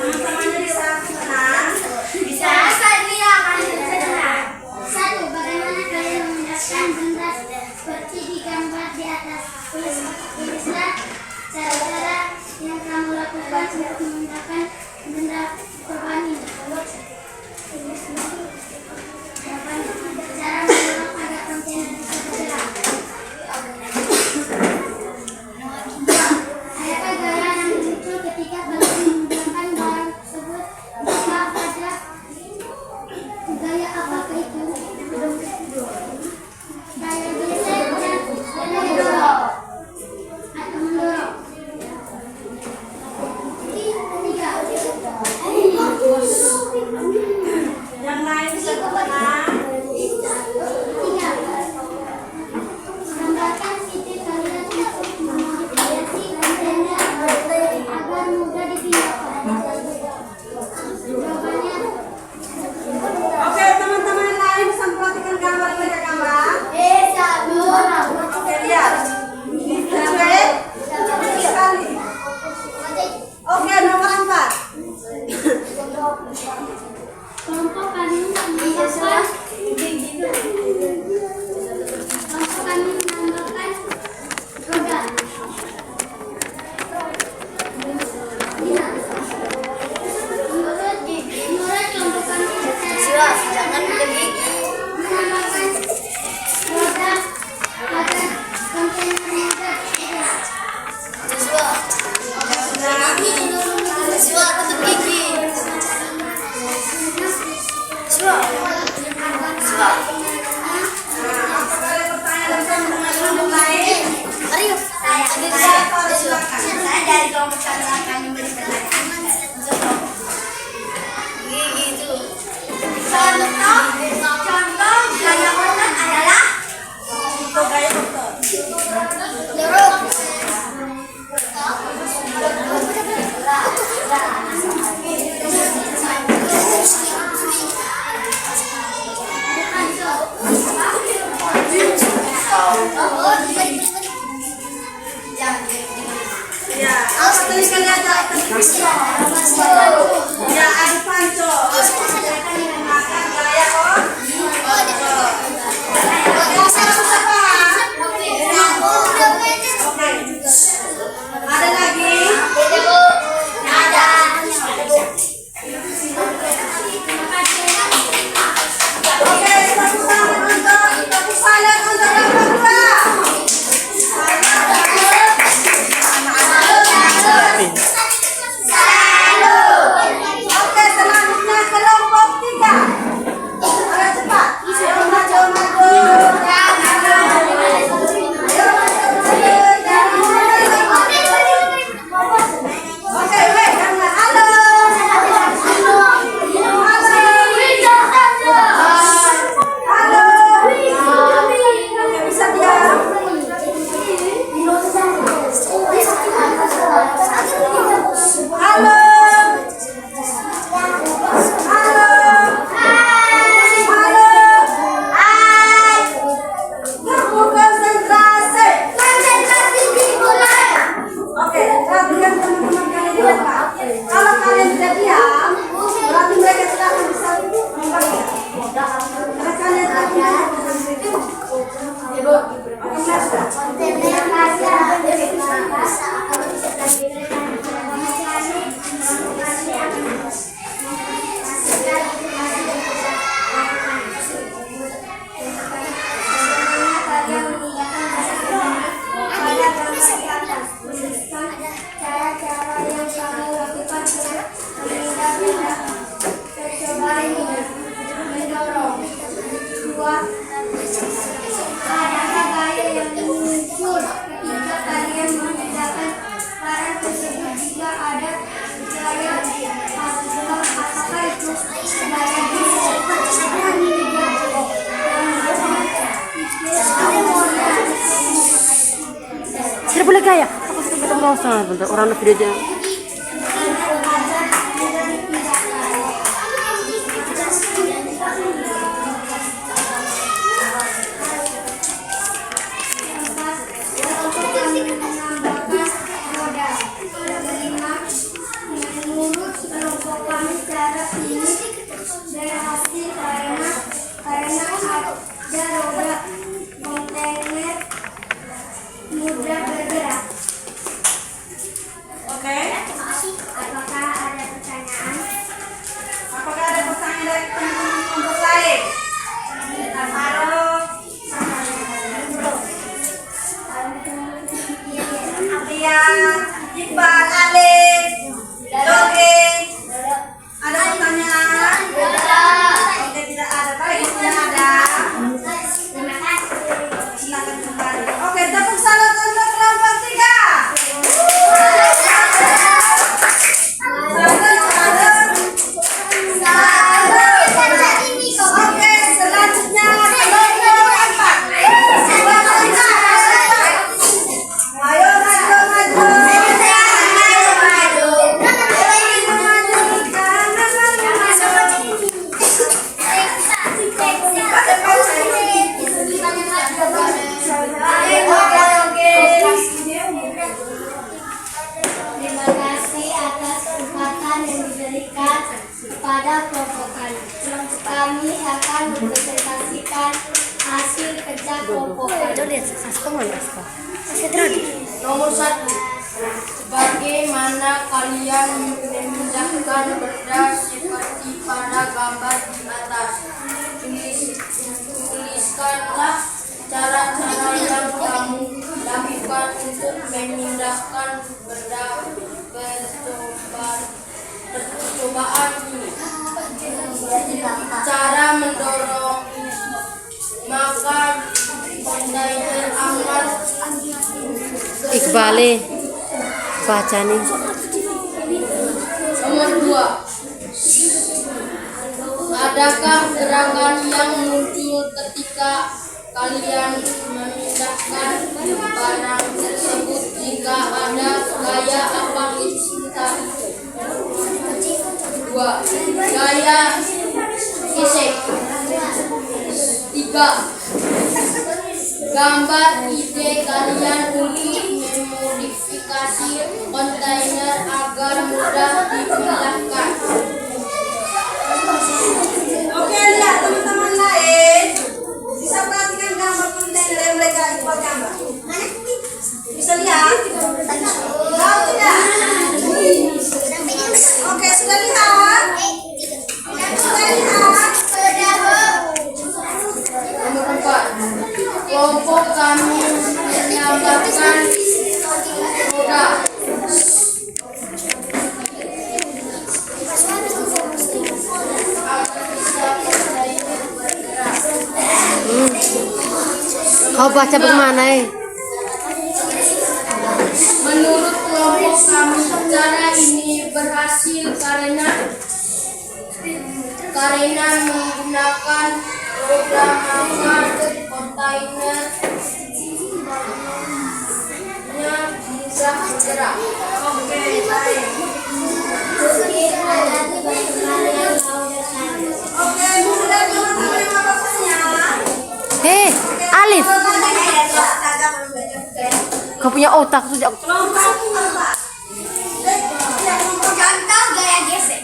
Teman-teman bisa tenang. Satu, bagaimana kalian memindahkan benda seperti di gambar di atas? Tulislah cara-cara yang kamu lakukan untuk memindahkan benda korban ini. Cara mendorong agar kontainer bisa bergerak. Adakah gaya yang muncul ketika kalian memindahkan barang tersebut? Apa pada gaya apakah itu? Gaya gesek dan mendorong atau mendorong. Ketiga. Yang lain bisa tenang. Tiga. Gambarkan titik kalian untuk memodifikasi kontainer agar mudah dipindahkan. Jawabannya Oke, teman-teman yang lain bisa perhatikan gambar mereka gambar. Oke, lihat. Oke, cantik sekali. Oke, nomor 4. kelompok kami menambahkan roda. Menurut kelompok kami jangan menambahkan roda pada kontainer mudah bergerak. Apakah ada pertanyaan dari teman-teman lain? Saya dari kelompok kami akan memberi pertanyaan. Gitu. Contoh gaya otot adalah Untuk gaya dokter. dorong. Apa tadi kalian ada? Ya, ada panco. Makan gaya kok. Ada lagi? Oke, tepuk tangan untuk tepuk salad untuk yang kedua. Oke, selanjutnya kelompok 3. Ayo cepat. Ayo maju. Oke, wait, jangan. Halo. Halo. Oke, bisa diam. Halo. Kamu konsentrasi. Oke, perhatikan teman-teman kalian di depan. Kalau kalian tidak diam, berarti mereka tidak akan bisa membaca. Karena kalian tidak diam. Ibu, oke, cara-cara yang kamu lakukan untuk menghindari percobaan mendorong. 2. Adakah gaya yang muncul ketika kalian mengerjakan peran tersebut? Jika ada gaya, apakah itu gaya Tidak boleh gaya. Aku sudah ketemu sama bentar orang video aja. Menurut kelompok kami cara ini berhasil karena ada roda kontainer mudah bergerak. Oke. Apakah ada pertanyaan? Apakah ada pertanyaan dari teman-teman kelompok lain? Halo. Aprian, Iqbal, Alif, Doge. Ada pertanyaan? Oke, tidak ada. Baik, tidak ada. Silakan kembali. Oke, tepuk salut untuk kelompok 3. Oke, selanjutnya kelompok 4. Ayo maju. Terima kasih atas kesempatan yang diberikan kepada kelompok kami. Kami akan mempresentasikan hasil kerja kelompok kami. Nomor 1. Bagaimana kalian memindahkan benda seperti pada gambar di atas? Tuliskanlah cara-cara yang kamu lakukan untuk memindahkan benda percobaan ini. Cara mendorong, maka kontainer aman. Iqbal baca nih. Nomor 2. Adakah gerakan yang muncul ketika kalian memindahkan barang tersebut? Jika ada, gaya apa itu? 2. Gaya gesek. 3. Gambar ide kalian untuk memodifikasi dikasih kontainer agar mudah dipindahkan. Oke, lihat teman-teman lain. Bisa perhatikan gambar kontainer yang mereka buat gambar. Bisa lihat? Tahu tidak? Oke, sudah lihat? Sudah lihat? Nomor 4. Kelompok kami menambahkan roda. Kau baca bagaimana Menurut kelompok kami, cara ini berhasil karena menggunakan roda maka kontainernya bisa bergerak. Oke, baik. Oke, sudah teman-teman yang maksudnya. Alif, kau punya otak sejak Kelompok apa? Contoh gaya gesek.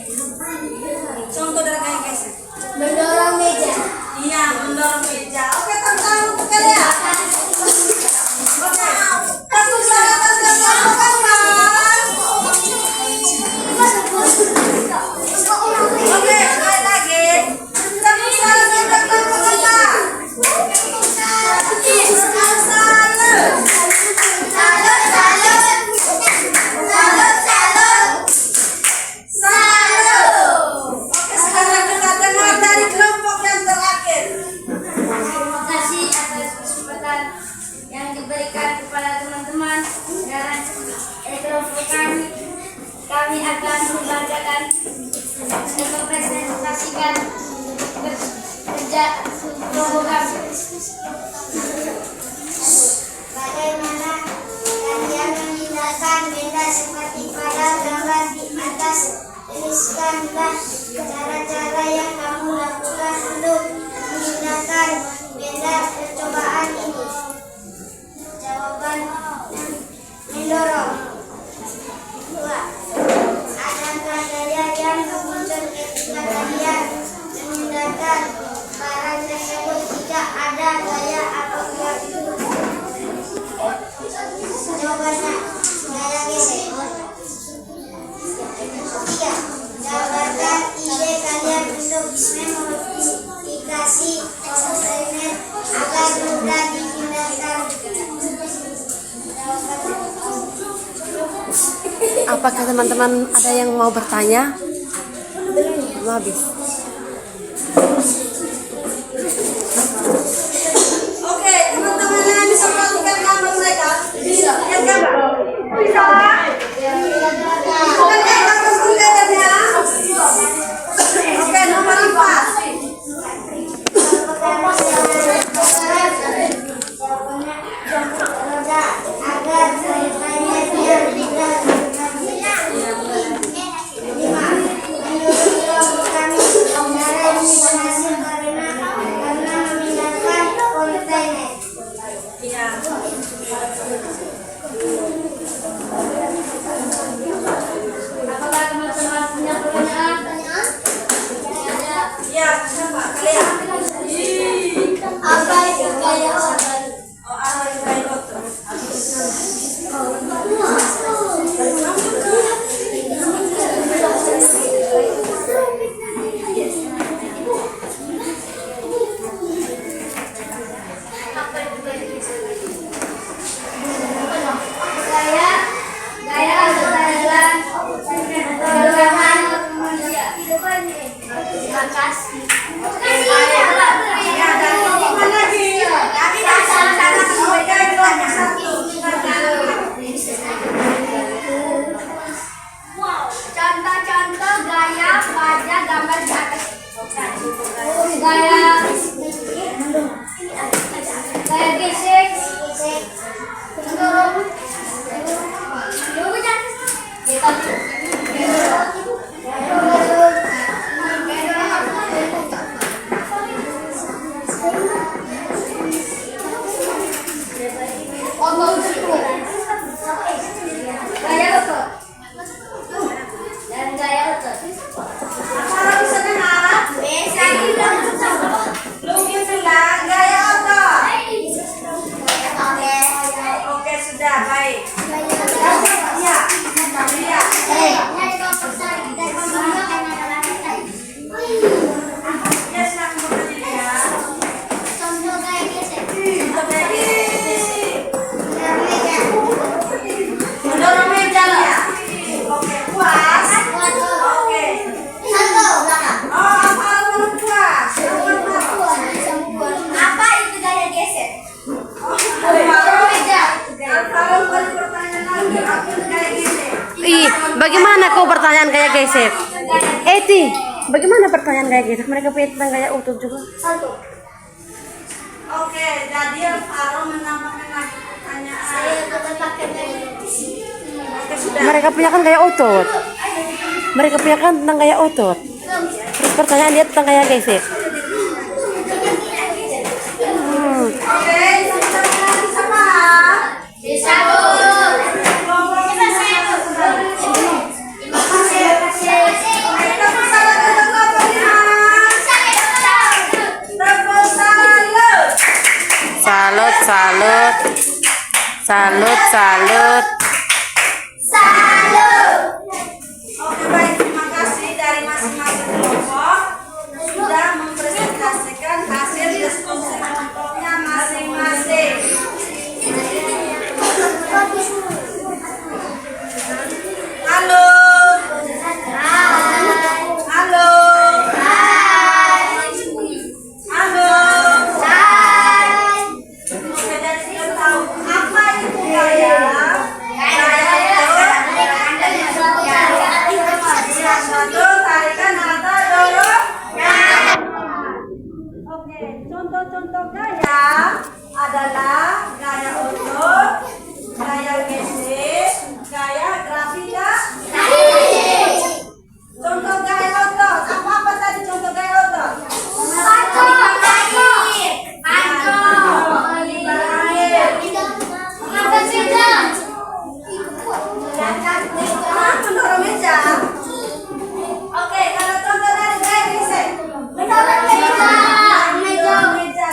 Contoh dari gaya gesek. Mendorong meja. Iya, mendorong meja. Oke, tantangan untuk kalian. Oke, satu syarat dan lakukan. Oke, sekali lagi. Satu syarat dan lakukan. Oke, sekarang kita dengar dari kelompok yang terakhir. Terima kasih atas kesempatan yang diberikan kepada teman-teman dan kelompok kami. Kami akan membacakan dan mempresentasikan kerja kelompok kami. Bagaimana kalian memindahkan benda seperti pada gambar di atas? Tuliskanlah cara-cara yang kamu lakukan untuk memindahkan benda percobaan ini. Jawaban mendorong. 2. Adakah gaya yang muncul ketika kalian memindahkan barang tersebut? Jika ada gaya, apakah itu? Jawabannya gaya gesek. 3. Jawaban ide kalian untuk memodifikasi kontainer agar mudah dipindahkan. apakah teman-teman ada yang mau bertanya? Belum habis. Oke, teman-teman yang bisa perhatikan gambar mereka. Bisa. Lihat gambar. Bisa. Bukan gambar kontainer. Oke, nomor 4. Agar kontainernya tidak karena memindahkan kontainer. Iya. Apakah teman-teman punya pertanyaan? Iya, siapa? Kalian. Apa itu gaya organ? Oh, apa yang kayak dokter? Gaya adalah perubahan manusia. Terima kasih. Ya, dan teman lagi. Kami sama-sama Oke, satu. contoh-contoh gaya pada gambar di atas. Gaya gesek, mendorong, Ih, bagaimana kau pertanyaan kayak gesek? Eti, bagaimana pertanyaan kayak gesek? Mereka punya tentang gaya utuh juga. Oke, jadi Alvaro menambahkan lagi pertanyaan. Oke, sudah. Mereka punya kan gaya otot. Mereka punya kan tentang gaya otot. Terus pertanyaan dia tentang gaya gesek. Oke, bisa paham? Salut. Oke, baik, terima kasih dari masing-masing kelompok sudah mempresentasikan hasil diskusi kelompoknya masing-masing. Halo. Halo. Halo. Oke, jadi kita tahu apa itu gaya. Satu, tarikan atau dorong. Oke, contoh-contoh gaya adalah gaya otot, gaya gesek, gaya grafika. Contoh gaya otot, apa tadi contoh gaya otot? Mendorong meja. Oke, kalau contoh dari gaya gesek. Mendorong meja.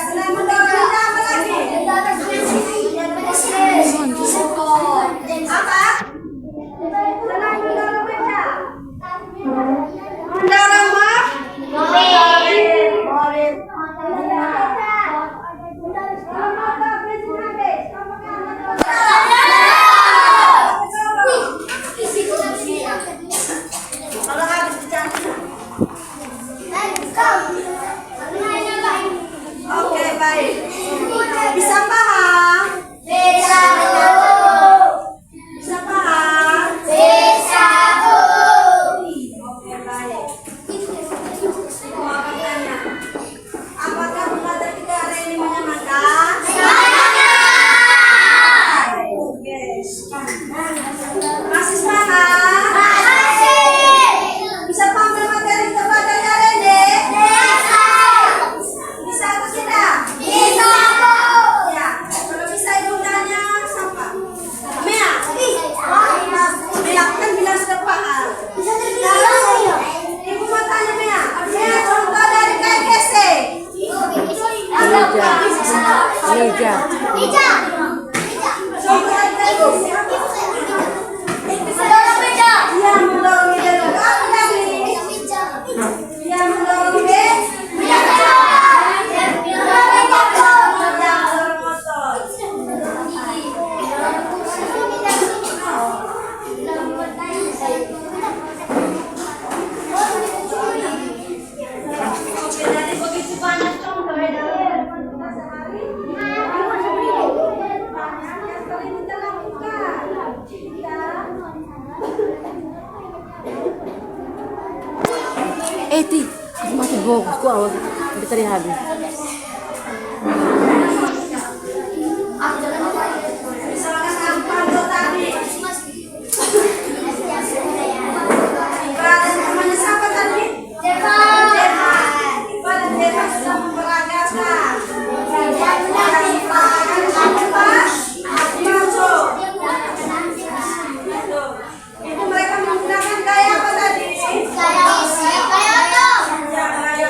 Selain mendorong meja apa lagi? Apa? Selain mendorong meja. Mendorong mobil. Kalau habis bicara. Oke, baik. Bisa paham? Bisa paham? Oke, baik. Mau apa tanya? Apakah belajar kita hari ini menyenangkan? Oke. Masih semangat? Bisa paham materi kita pelajari hari ini? Bisa atau tidak? Ya, kalau bisa ibu tanya siapa? Mia. Mia kan bilang sudah paham. Ibu mau tanya Mia. Mia, contoh dari gaya gesek. Meja. Contoh dari gaya gesek. Iya, mendorong meja dulu. Apa lagi? Iya, mendorong meja. Mendorong motor. Oke, jadi begitu banyak contoh ya dalam kehidupan kita sehari. Banyak yang sering kita lakukan. Eti, aku masih fokus ku awal kita habis. Misalkan contoh tadi. Ibadah namanya siapa tadi? Ibadah Devan sudah memperagakan. Itu mereka menggunakan gaya apa tadi? Ya, gaya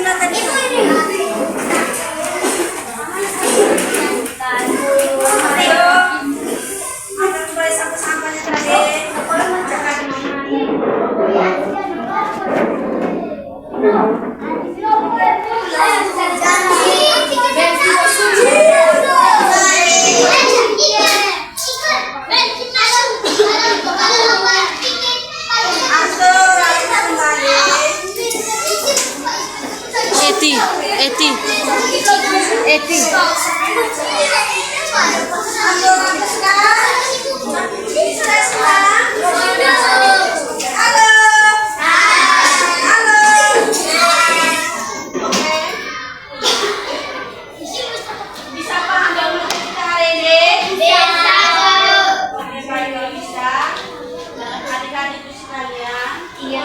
Bismillah tadi. Ayo. Angkat kembali sampah-sampahnya tadi. Jangan Eti. bisa paham dahulu kita hari ini? Baik, bisa. Adik-adik sekalian,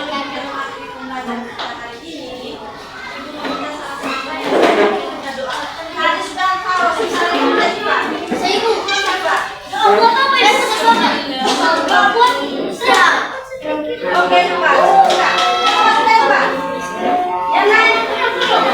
menghormati pembelajaran kita hari ini. Ibu meminta salah satu yang kita doakan. Hari sudah tahu, misalnya kita juga. Oke, Pak. Pak. Yang lain dulu.